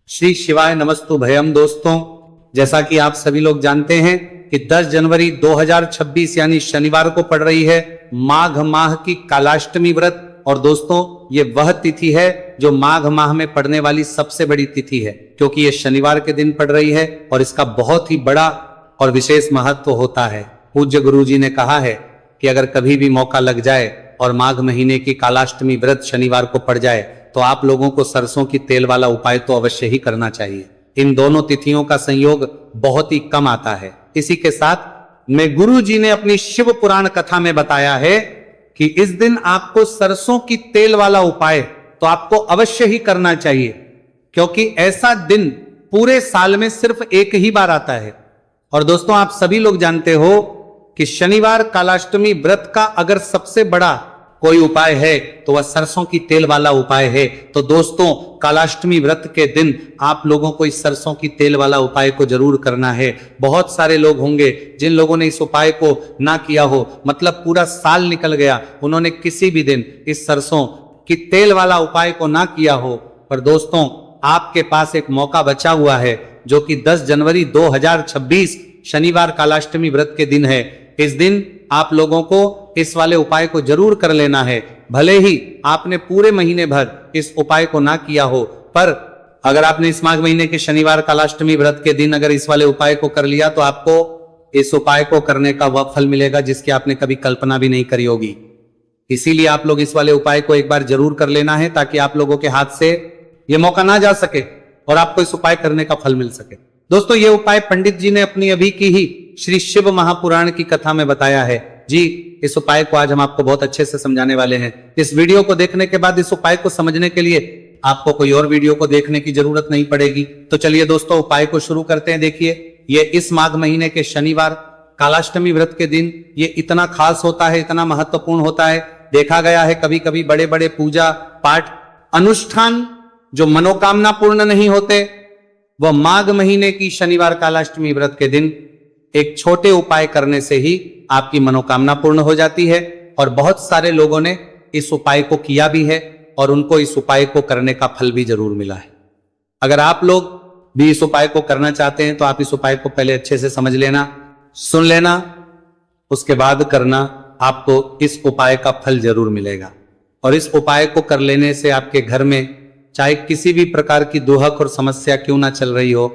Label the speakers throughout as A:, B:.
A: श्री शिवाय नमस्तु भयम। दोस्तों, जैसा कि आप सभी लोग जानते हैं कि 10 जनवरी 2026 यानी शनिवार को पड़ रही है माघ माह की कालाष्टमी व्रत। और दोस्तों, ये वह तिथि है जो माघ माह में पड़ने वाली सबसे बड़ी तिथि है, क्योंकि ये शनिवार के दिन पड़ रही है और इसका बहुत ही बड़ा और विशेष महत्व होता है। पूज्य गुरुजी ने कहा है कि अगर कभी भी मौका लग जाए और माघ महीने की कालाष्टमी व्रत शनिवार को पड़ जाए तो आप लोगों को सरसों की तेल वाला उपाय तो अवश्य ही करना चाहिए। इन दोनों तिथियों का संयोग बहुत ही कम आता है। इसी के साथ में गुरु जी ने अपनी शिव पुराण कथा में बताया है कि इस दिन आपको सरसों की तेल वाला उपाय तो आपको अवश्य ही करना चाहिए, क्योंकि ऐसा दिन पूरे साल में सिर्फ एक ही बार आता है। और दोस्तों, आप सभी लोग जानते हो कि शनिवार कालाष्टमी व्रत का अगर सबसे बड़ा कोई उपाय है तो वह सरसों की तेल वाला उपाय है। तो दोस्तों, कालाष्टमी व्रत के दिन आप लोगों को इस सरसों की तेल वाला उपाय को जरूर करना है। बहुत सारे लोग होंगे जिन लोगों ने इस उपाय को ना किया हो, मतलब पूरा साल निकल गया, उन्होंने किसी भी दिन इस सरसों की तेल वाला उपाय को ना किया हो। पर दोस्तों, आपके पास एक मौका बचा हुआ है, जो कि 10 जनवरी 2026 शनिवार कालाष्टमी व्रत के दिन है। इस दिन आप लोगों को इस वाले उपाय को जरूर कर लेना है। भले ही आपने पूरे महीने भर इस उपाय को ना किया हो, पर अगर आपने इस माघ महीने के शनिवार कालाष्टमी व्रत के दिन अगर इस वाले उपाय को कर लिया तो आपको इस उपाय को करने का वह फल मिलेगा जिसकी आपने कभी कल्पना भी नहीं करी होगी। इसीलिए आप लोग इस वाले उपाय को एक बार जरूर कर लेना है, ताकि आप लोगों के हाथ से यह मौका ना जा सके और आपको इस उपाय करने का फल मिल सके। दोस्तों, ये उपाय पंडित जी ने अपनी अभी की ही श्री शिव महापुराण की कथा में बताया है जी। इस उपाय को आज हम आपको बहुत अच्छे से समझाने वाले हैं। इस वीडियो को देखने के बाद इस उपाय को समझने के लिए आपको कोई और वीडियो को देखने की जरूरत नहीं पड़ेगी। तो चलिए दोस्तों, उपाय को शुरू करते हैं। देखिए, ये इस माघ महीने के शनिवार कालाष्टमी व्रत के दिन ये इतना खास होता है, इतना महत्वपूर्ण होता है। देखा गया है कभी कभी बड़े बड़े पूजा पाठ अनुष्ठान जो मनोकामना पूर्ण नहीं होते, वह माघ महीने की शनिवार कालाष्टमी व्रत के दिन एक छोटे उपाय करने से ही आपकी मनोकामना पूर्ण हो जाती है। और बहुत सारे लोगों ने इस उपाय को किया भी है और उनको इस उपाय को करने का फल भी जरूर मिला है। अगर आप लोग भी इस उपाय को करना चाहते हैं तो आप इस उपाय को पहले अच्छे से समझ लेना, सुन लेना, उसके बाद करना। आपको इस उपाय का फल जरूर मिलेगा। और इस उपाय को कर लेने से आपके घर में चाहे किसी भी प्रकार की दुहक और समस्या क्यों ना चल रही हो,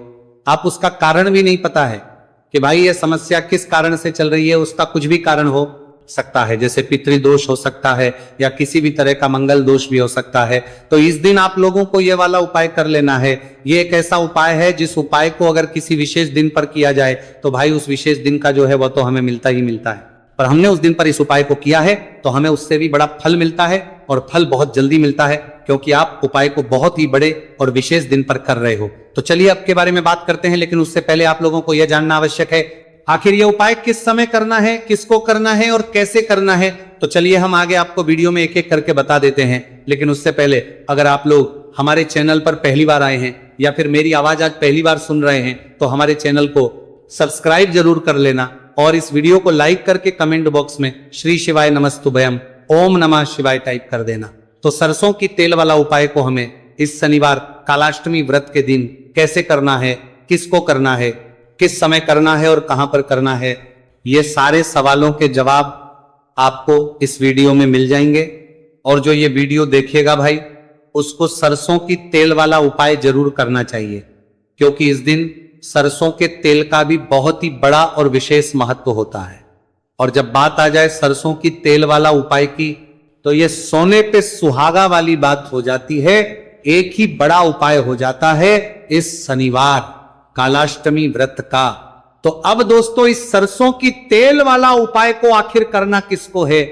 A: आप उसका कारण भी नहीं पता है कि भाई ये समस्या किस कारण से चल रही है, उसका कुछ भी कारण हो सकता है। जैसे पितृदोष हो सकता है या किसी भी तरह का मंगल दोष भी हो सकता है। तो इस दिन आप लोगों को ये वाला उपाय कर लेना है। ये एक ऐसा उपाय है जिस उपाय को अगर किसी विशेष दिन पर किया जाए तो भाई उस विशेष दिन का जो है वह तो हमें मिलता ही मिलता है। पर हमने उस दिन पर इस उपाय को किया है तो हमें उससे भी बड़ा फल मिलता है, और फल बहुत जल्दी मिलता है, क्योंकि आप उपाय को बहुत ही बड़े और विशेष दिन पर कर रहे हो। तो चलिए अब के बारे में बात करते हैं, लेकिन उससे पहले आप लोगों को यह जानना आवश्यक है आखिर यह उपाय किस समय करना है, किसको करना है और कैसे करना है। तो चलिए हम आगे आपको वीडियो में एक एक करके बता देते हैं। लेकिन उससे पहले अगर आप लोग हमारे चैनल पर पहली बार आए हैं या फिर मेरी आवाज आज पहली बार सुन रहे हैं तो हमारे चैनल को सब्सक्राइब जरूर कर लेना, और इस वीडियो को लाइक करके कमेंट बॉक्स में श्री शिवाय नमस्तुभयम ओम नमः शिवाय टाइप कर देना। तो सरसों की तेल वाला उपाय को हमें इस शनिवार कालाष्टमी व्रत के दिन कैसे करना है, किसको करना है, किस समय करना है और कहां पर करना है, ये सारे सवालों के जवाब आपको इस वीडियो में मिल जाएंगे। और जो ये वीडियो देखेगा भाई, उसको सरसों की तेल वाला उपाय जरूर करना चाहिए, क्योंकि इस दिन सरसों के तेल का भी बहुत ही बड़ा और विशेष महत्व होता है। और जब बात आ जाए सरसों की तेल वाला उपाय की, तो यह सोने पे सुहागा वाली बात हो जाती है। एक ही बड़ा उपाय हो जाता है इस शनिवार कालाष्टमी व्रत का। तो अब दोस्तों, इस सरसों की तेल वाला उपाय को आखिर करना किसको है,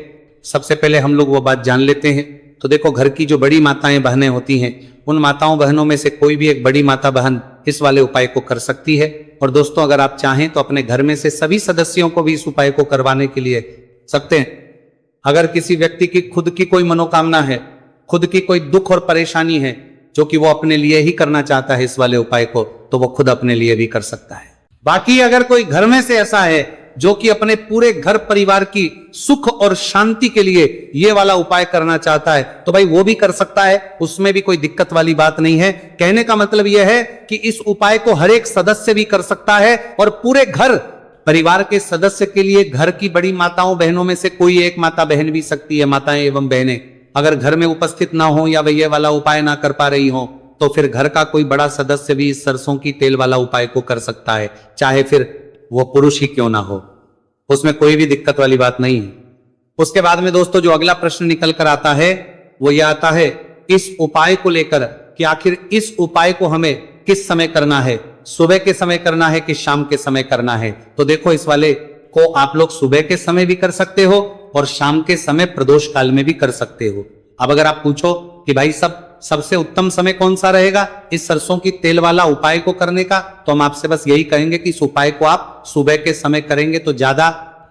A: सबसे पहले हम लोग वो बात जान लेते हैं। तो देखो, घर की जो बड़ी माताएं बहनें होती हैं, उन माताओं बहनों में से कोई भी एक बड़ी माता बहन इस वाले उपाय को कर सकती है। और दोस्तों, अगर आप चाहें तो अपने घर में से सभी सदस्यों को भी इस उपाय को करवाने के लिए सकते हैं। अगर किसी व्यक्ति की खुद की कोई मनोकामना है, खुद की कोई दुख और परेशानी है जो कि वो अपने लिए ही करना चाहता है इस वाले उपाय को, तो वो खुद अपने लिए भी कर सकता है। बाकी अगर कोई घर में से ऐसा है जो कि अपने पूरे घर परिवार की सुख और शांति के लिए ये वाला उपाय करना चाहता है, तो भाई वो भी कर सकता है, उसमें भी कोई दिक्कत वाली बात नहीं है। कहने का मतलब यह है कि इस उपाय को हर एक सदस्य भी कर सकता है और पूरे घर परिवार के सदस्य के लिए घर की बड़ी माताओं बहनों में से कोई एक माता बहन भी सकती है, माताएं एवं बहनें अगर घर में उपस्थित ना हो या वह वाला उपाय ना कर पा रही हो, तो फिर घर का कोई बड़ा सदस्य भी इस सरसों की तेल वाला उपाय को कर सकता है, चाहे फिर वो पुरुष ही क्यों ना हो, उसमें कोई भी दिक्कत वाली बात नहीं है। उसके बाद में दोस्तों जो अगला प्रश्न निकल कर आता है वो ये आता है इस उपाय को लेकर कि आखिर इस उपाय को हमें किस समय करना है, सुबह के समय करना है कि शाम के समय करना है। तो देखो इस वाले को आप लोग सुबह के समय भी कर सकते हो और शाम के समय प्रदोष काल में भी कर सकते हो। अब अगर आप पूछो कि भाई सबसे उत्तम समय कौन सा रहेगा इस सरसों की तेल वाला उपाय को करने का, तो हम आपसे बस यही कहेंगे कि इस उपाय को आप सुबह के समय करेंगे तो ज्यादा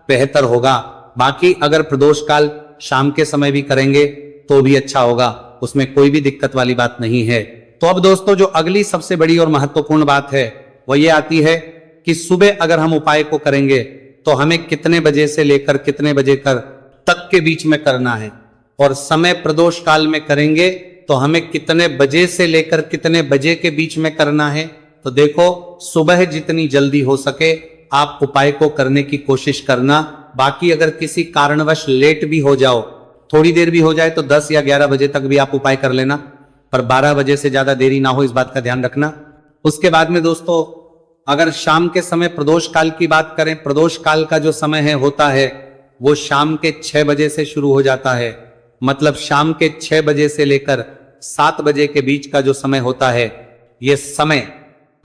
A: बेहतर होगा। बाकी अगर प्रदोष काल शाम के समय भी करेंगे तो भी अच्छा होगा, उसमें कोई भी दिक्कत वाली बात नहीं है। तो अब दोस्तों जो अगली सबसे बड़ी और महत्वपूर्ण बात है वो ये आती है कि सुबह अगर हम उपाय को करेंगे तो हमें कितने बजे से लेकर कितने बजे तक के बीच में करना है, और समय प्रदोष काल में करेंगे तो हमें कितने बजे से लेकर कितने बजे के बीच में करना है। तो देखो सुबह जितनी जल्दी हो सके आप उपाय को करने की कोशिश करना। बाकी अगर किसी कारणवश लेट भी हो जाओ, थोड़ी देर भी हो जाए तो 10 या 11 बजे तक भी आप उपाय कर लेना, पर 12 बजे से ज्यादा देरी ना हो, इस बात का ध्यान रखना। उसके बाद में दोस्तों अगर शाम के समय प्रदोष काल की बात करें, प्रदोष काल का जो समय है होता है वो शाम के 6 बजे से शुरू हो जाता है, मतलब शाम के 6 बजे से लेकर 7 बजे के बीच का जो समय होता है यह समय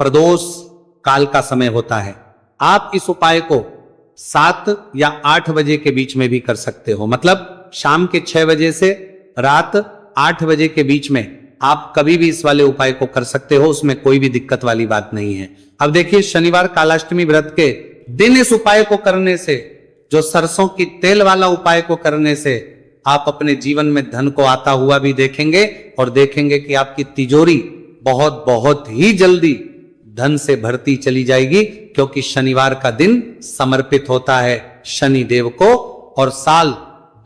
A: प्रदोष काल का समय होता है। आप इस उपाय को 7 या 8 बजे के बीच में भी कर सकते हो, मतलब शाम के 6 बजे से रात 8 बजे के बीच में आप कभी भी इस वाले उपाय को कर सकते हो, उसमें कोई भी दिक्कत वाली बात नहीं है। अब देखिए शनिवार कालाष्टमी व्रत के दिन इस उपाय को करने से, जो सरसों की तेल वाला उपाय को करने से आप अपने जीवन में धन को आता हुआ भी देखेंगे और देखेंगे कि आपकी तिजोरी बहुत बहुत ही जल्दी धन से भरती चली जाएगी, क्योंकि शनिवार का दिन समर्पित होता है शनि देव को और साल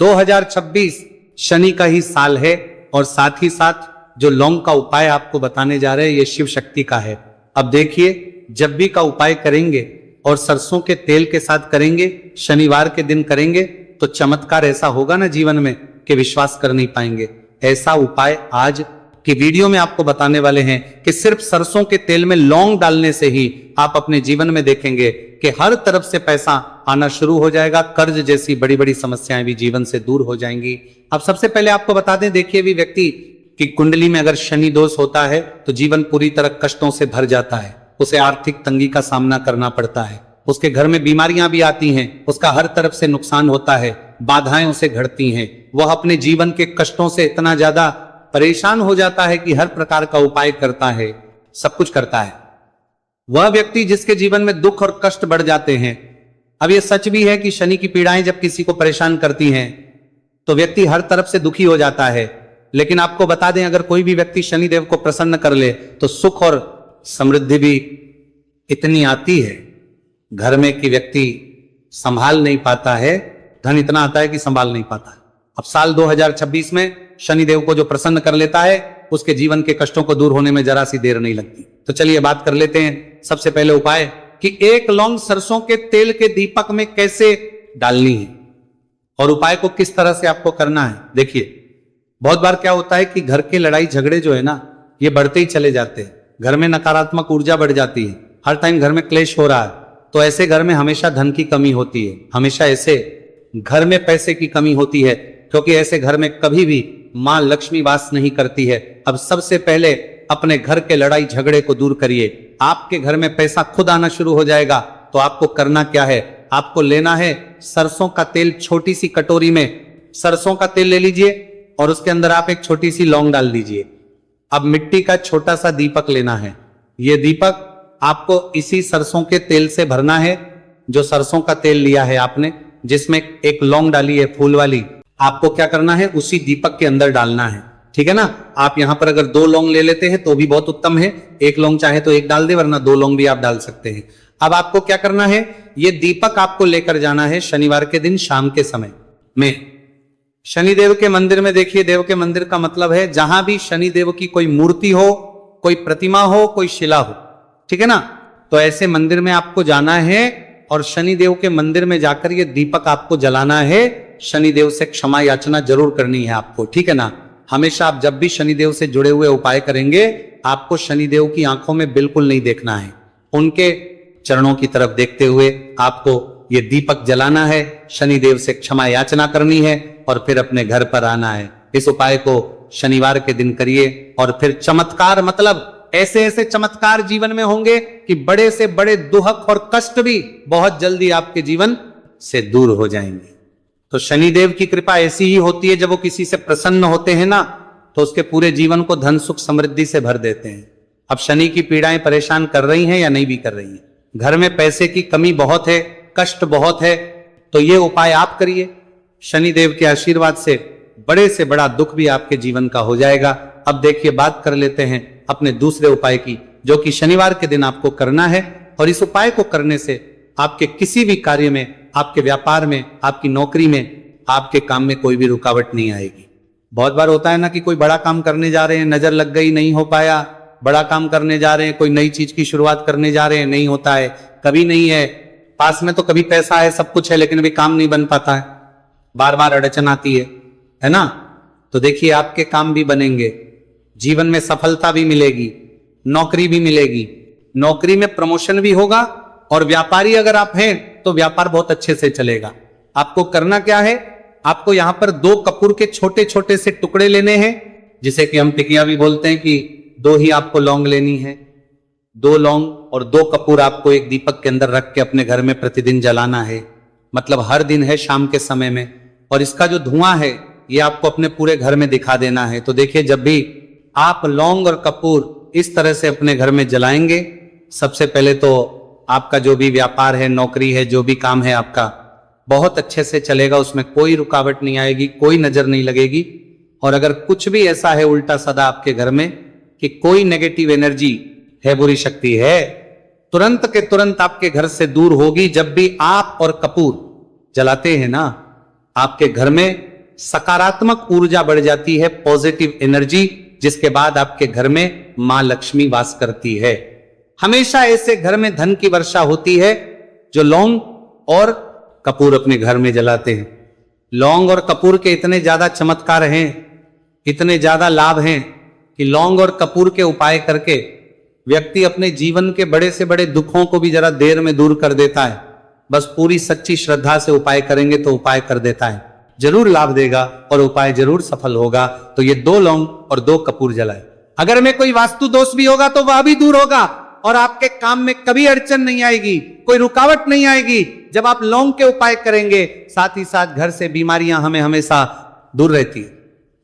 A: 2026 शनि का ही साल है। और साथ ही साथ जो लौंग का उपाय आपको बताने जा रहे हैं ये शिव शक्ति का है। अब देखिए जब भी का उपाय करेंगे और सरसों के तेल के साथ करेंगे, शनिवार के दिन करेंगे, तो चमत्कार ऐसा होगा ना जीवन में कि विश्वास कर नहीं पाएंगे। ऐसा उपाय आज की वीडियो में आपको बताने वाले हैं कि सिर्फ सरसों के तेल में लौंग डालने से ही आप अपने जीवन में देखेंगे कि हर तरफ से पैसा आना शुरू हो जाएगा, कर्ज जैसी बड़ी बड़ी समस्याएं भी जीवन से दूर हो जाएंगी। अब सबसे पहले आपको बता दें, देखिए भी व्यक्ति की कुंडली में अगर शनि दोष होता है तो जीवन पूरी तरह कष्टों से भर जाता है, उसे आर्थिक तंगी का सामना करना पड़ता है, उसके घर में बीमारियां भी आती हैं, उसका हर तरफ से नुकसान होता है, बाधाएं उसे घटती हैं, वह अपने जीवन के कष्टों से इतना ज्यादा परेशान हो जाता है कि हर प्रकार का उपाय करता है, सब कुछ करता है। वह व्यक्ति जिसके जीवन में दुख और कष्ट बढ़ जाते हैं। अब यह सच भी है कि शनि की पीड़ाएं जब किसी को परेशान करती हैं तो व्यक्ति हर तरफ से दुखी हो जाता है, लेकिन आपको बता दें अगर कोई भी व्यक्ति शनि देव को प्रसन्न कर ले तो सुख और समृद्धि भी इतनी आती है घर में कि व्यक्ति संभाल नहीं पाता है, धन इतना आता है कि संभाल नहीं पाता है। अब साल 2026 में शनिदेव को जो प्रसन्न कर लेता है उसके जीवन के कष्टों को दूर होने में जरा सी देर नहीं लगती। तो चलिए बात कर लेते हैं सबसे पहले उपाय कि एक लौंग सरसों के तेल के दीपक में कैसे डालनी है और उपाय को किस तरह से आपको करना है। देखिए बहुत बार क्या होता है कि घर के लड़ाई झगड़े जो है ना ये बढ़ते ही चले जाते हैं, घर में नकारात्मक ऊर्जा बढ़ जाती है, हर टाइम घर में क्लेश हो रहा है, तो ऐसे घर में हमेशा धन की कमी होती है, हमेशा ऐसे घर में पैसे की कमी होती है, क्योंकि ऐसे घर में कभी भी मां लक्ष्मी वास नहीं करती है। अब सबसे पहले अपने घर के लड़ाई झगड़े को दूर करिए, आपके घर में पैसा खुद आना शुरू हो जाएगा। तो आपको करना क्या है, आपको लेना है सरसों का तेल, छोटी सी कटोरी में सरसों का तेल ले लीजिए और उसके अंदर आप एक छोटी सी लौंग डाल दीजिए। अब मिट्टी का छोटा सा दीपक लेना है, यह दीपक आपको इसी सरसों के तेल से भरना है। जो सरसों का तेल लिया है आपने, जिसमें एक लौंग डाली है फूल वाली, आपको क्या करना है उसी दीपक के अंदर डालना है, ठीक है ना। आप यहां पर अगर 2 लौंग ले लेते हैं तो भी बहुत उत्तम है, 1 लौंग चाहे तो 1 डाल दे, वरना 2 लौंग भी आप डाल सकते हैं। अब आपको क्या करना है, ये दीपक आपको लेकर जाना है शनिवार के दिन शाम के समय में शनिदेव के मंदिर में। देखिए, देव के मंदिर का मतलब है जहां भी शनिदेव की कोई मूर्ति हो, कोई प्रतिमा हो, कोई शिला हो, ठीक है ना। तो ऐसे मंदिर में आपको जाना है और शनिदेव के मंदिर में जाकर ये दीपक आपको जलाना है। शनिदेव से क्षमा याचना जरूर करनी है आपको, ठीक है ना। हमेशा आप जब भी शनिदेव से जुड़े हुए उपाय करेंगे, आपको शनिदेव की आंखों में बिल्कुल नहीं देखना है, उनके चरणों की तरफ देखते हुए आपको ये दीपक जलाना है, शनिदेव से क्षमा याचना करनी है और फिर अपने घर पर आना है। इस उपाय को शनिवार के दिन करिए और फिर चमत्कार, मतलब ऐसे ऐसे चमत्कार जीवन में होंगे कि बड़े से बड़े दुख और कष्ट भी बहुत जल्दी आपके जीवन से दूर हो जाएंगे। तो शनिदेव की कृपा ऐसी ही होती है, जब वो किसी से प्रसन्न होते हैं ना, तो उसके पूरे जीवन को धन सुख समृद्धि से भर देते हैं। अब शनि की पीड़ाएं परेशान कर रही हैं या नहीं भी कर रही हैं, घर में पैसे की कमी बहुत है, कष्ट बहुत है, तो ये उपाय आप करिए, शनिदेव के आशीर्वाद से बड़ा दुख भी आपके जीवन का हो जाएगा। अब देखिए, बात कर लेते हैं अपने दूसरे उपाय की, जो कि शनिवार के दिन आपको करना है। और इस उपाय को करने से आपके किसी भी कार्य में, आपके व्यापार में, आपकी नौकरी में, आपके काम में कोई भी रुकावट नहीं आएगी। बहुत बार होता है ना कि कोई बड़ा काम करने जा रहे हैं, नजर लग गई, नहीं हो पाया, बड़ा काम करने जा रहे हैं, कोई नई चीज की शुरुआत करने जा रहे हैं, नहीं होता है, कभी नहीं है, पास में तो कभी पैसा है, सब कुछ है, लेकिन अभी काम नहीं बन पाता है, बार बार अड़चन आती है ना। तो देखिए, आपके काम भी बनेंगे, जीवन में सफलता भी मिलेगी, नौकरी भी मिलेगी, नौकरी में प्रमोशन भी होगा, और व्यापारी अगर आप हैं तो व्यापार बहुत अच्छे से चलेगा। आपको करना क्या है, आपको यहां पर 2 कपूर के छोटे छोटे से टुकड़े लेने हैं, जिसे कि हम टिकिया भी बोलते हैं, कि 2 ही आपको लौंग लेनी है, 2 लौंग और 2 कपूर आपको एक दीपक के अंदर रख के अपने घर में प्रतिदिन जलाना है, मतलब हर दिन है शाम के समय में। और इसका जो धुआं है ये आपको अपने पूरे घर में दिखा देना है। तो देखिए, जब भी आप लौंग और कपूर इस तरह से अपने घर में जलाएंगे, सबसे पहले तो आपका जो भी व्यापार है, नौकरी है, जो भी काम है आपका बहुत अच्छे से चलेगा, उसमें कोई रुकावट नहीं आएगी, कोई नजर नहीं लगेगी। और अगर कुछ भी ऐसा है उल्टा सदा आपके घर में कि कोई नेगेटिव एनर्जी है, बुरी शक्ति है, तुरंत के तुरंत आपके घर से दूर होगी। जब भी आप और कपूर जलाते हैं ना, आपके घर में सकारात्मक ऊर्जा बढ़ जाती है, पॉजिटिव एनर्जी, जिसके बाद आपके घर में मां लक्ष्मी वास करती है। हमेशा ऐसे घर में धन की वर्षा होती है जो लौंग और कपूर अपने घर में जलाते हैं। लौंग और कपूर के इतने ज्यादा चमत्कार हैं, इतने ज्यादा लाभ हैं कि लौंग और कपूर के उपाय करके व्यक्ति अपने जीवन के बड़े से बड़े दुखों को भी जरा देर में दूर कर देता है। बस पूरी सच्ची श्रद्धा से उपाय करेंगे तो उपाय कर देता है, जरूर लाभ देगा और उपाय जरूर सफल होगा। तो ये 2 लौंग और 2 कपूर जलाए। अगर में कोई वास्तु दोष भी होगा तो वह भी दूर होगा और आपके काम में कभी अड़चन नहीं आएगी, कोई रुकावट नहीं आएगी जब आप लौंग के उपाय करेंगे। साथ ही साथ घर से बीमारियां हमें हमेशा दूर रहती है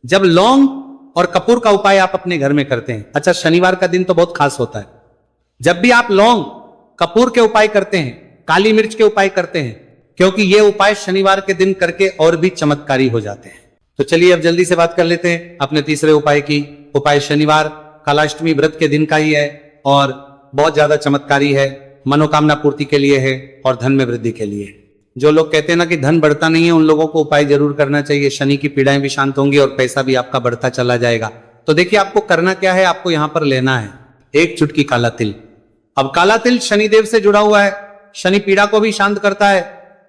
A: जब लौंग और कपूर का उपाय आप अपने घर में करते हैं। अच्छा, शनिवार का दिन तो बहुत खास होता है। जब भी आप लौंग कपूर के उपाय करते हैं, काली मिर्च के उपाय करते हैं, क्योंकि ये उपाय शनिवार के दिन करके और भी चमत्कारी हो जाते हैं। तो चलिए अब जल्दी से बात कर लेते हैं अपने तीसरे उपाय की। उपाय शनिवार कालाष्टमी व्रत के दिन का ही है और बहुत ज्यादा चमत्कारी है, मनोकामना पूर्ति के लिए है और धन में वृद्धि के लिए। जो लोग कहते हैं ना कि धन बढ़ता नहीं है, उन लोगों को उपाय जरूर करना चाहिए। शनि की पीड़ाएं भी शांत होंगी और पैसा भी आपका बढ़ता चला जाएगा। तो देखिए, आपको करना क्या है, आपको यहां पर लेना है 1 चुटकी काला तिल। अब काला तिल शनिदेव से जुड़ा हुआ है, शनि पीड़ा को भी शांत करता है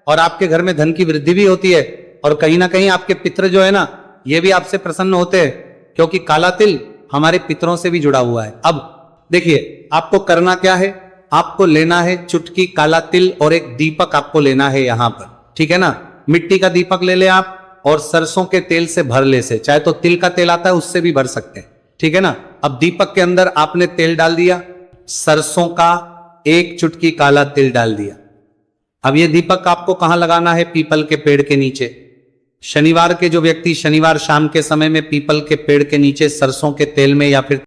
A: और आपके घर में धन की वृद्धि भी होती है। और कहीं ना कहीं आपके पितर जो है ना, ये भी आपसे प्रसन्न होते हैं, क्योंकि काला तिल हमारे पितरों से भी जुड़ा हुआ है। अब देखिए, आपको करना क्या है, आपको लेना है चुटकी काला तिल और एक दीपक आपको लेना है यहां पर, ठीक है ना। मिट्टी का दीपक ले ले आप और सरसों के तेल से भर ले से, चाहे तो तिल का तेल आता है उससे भी भर सकते हैं, ठीक है ना। अब दीपक के अंदर आपने तेल डाल दिया, सरसों का 1 चुटकी काला तिल डाल दिया। अब ये दीपक आपको कहां लगाना है, पीपल के पेड़ के नीचे। शनिवार के जो व्यक्ति शनिवार शाम के समय में पीपल के पेड़ के नीचे सरसों के तेल में या फिर